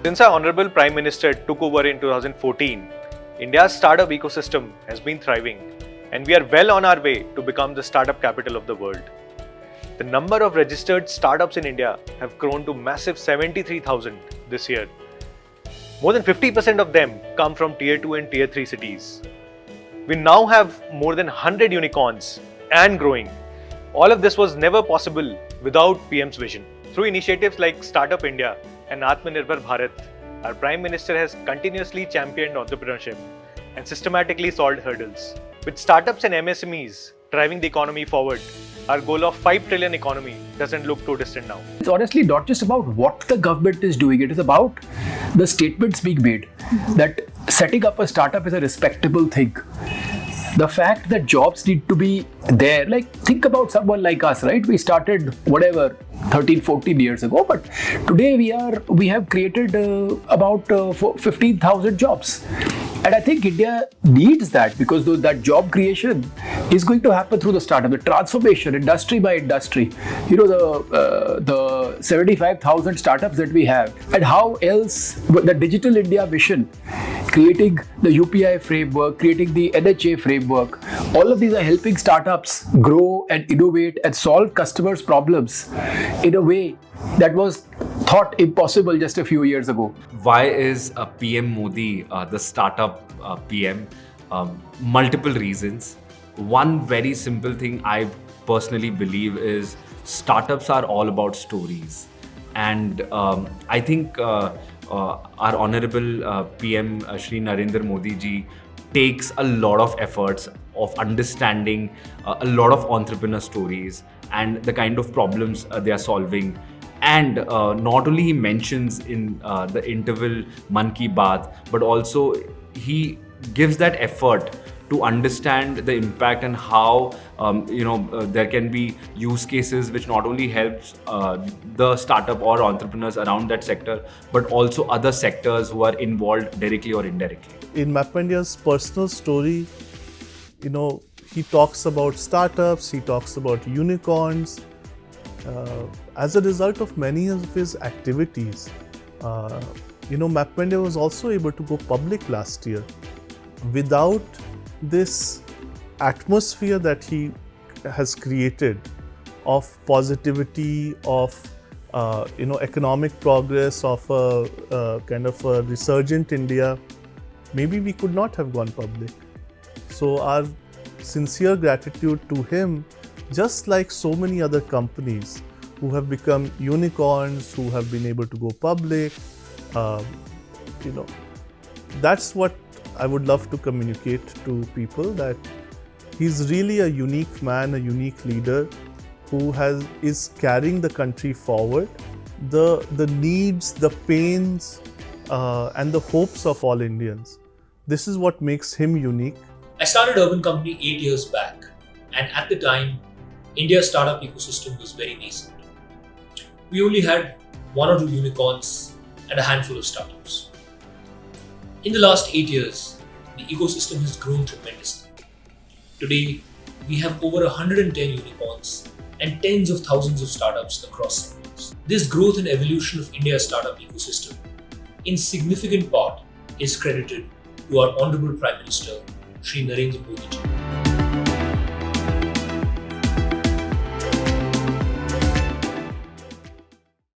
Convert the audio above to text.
Since our Honorable Prime Minister took over in 2014, India's startup ecosystem has been thriving, and we are well on our way to become the startup capital of the world. The number of registered startups in India have grown to massive 73,000 this year. More than 50% of them come from Tier 2 and Tier 3 cities. We now have more than 100 unicorns and growing. All of this was never possible without PM's vision. Through initiatives like Startup India and Atmanirbhar Bharat, our Prime Minister has continuously championed entrepreneurship and systematically solved hurdles. With startups and MSMEs driving the economy forward, our goal of 5 trillion economy doesn't look too distant now. It's honestly not just about what the government is doing, it is about the statements being made that setting up a startup is a respectable thing. The fact that jobs need to be there, like think about someone like us, right? We started 13, 14 years ago, but today we have created about 15,000 jobs. And I think India needs that because that job creation is going to happen through the startup, the transformation, industry by industry. The 75,000 startups that we have, and how else the Digital India mission, creating the UPI framework, creating the NHA framework, all of these are helping startups grow and innovate and solve customers' problems in a way that was thought impossible just a few years ago. Why is PM Modi the startup PM? Multiple reasons. One very simple thing I personally believe is startups are all about stories. And I think our Honorable PM Shri Narendra Modi ji takes a lot of efforts of understanding a lot of entrepreneur stories and the kind of problems they are solving. And not only he mentions in the interval Mann Ki Baat, but also he gives that effort to understand the impact and how there can be use cases which not only helps the startup or entrepreneurs around that sector, but also other sectors who are involved directly or indirectly. In MapmyIndia's personal story, he talks about startups, he talks about unicorns. As a result of many of his activities, MapmyIndia was also able to go public last year. Without this atmosphere that he has created of positivity, of economic progress, of a kind of a resurgent India, maybe we could not have gone public. So our sincere gratitude to him, just like so many other companies who have become unicorns, who have been able to go public. That's what I would love to communicate to people, that he's really a unique man, a unique leader who is carrying the country forward. The needs, the pains, and the hopes of all Indians. This is what makes him unique. I started Urban Company 8 years back, and at the time, India's startup ecosystem was very nascent. We only had 1 or 2 unicorns and a handful of startups. In the last 8 years, the ecosystem has grown tremendously. Today, we have over 110 unicorns and tens of thousands of startups across sectors. This growth and evolution of India's startup ecosystem, in significant part, is credited to our Honorable Prime Minister, Shri Narendra Modi ji.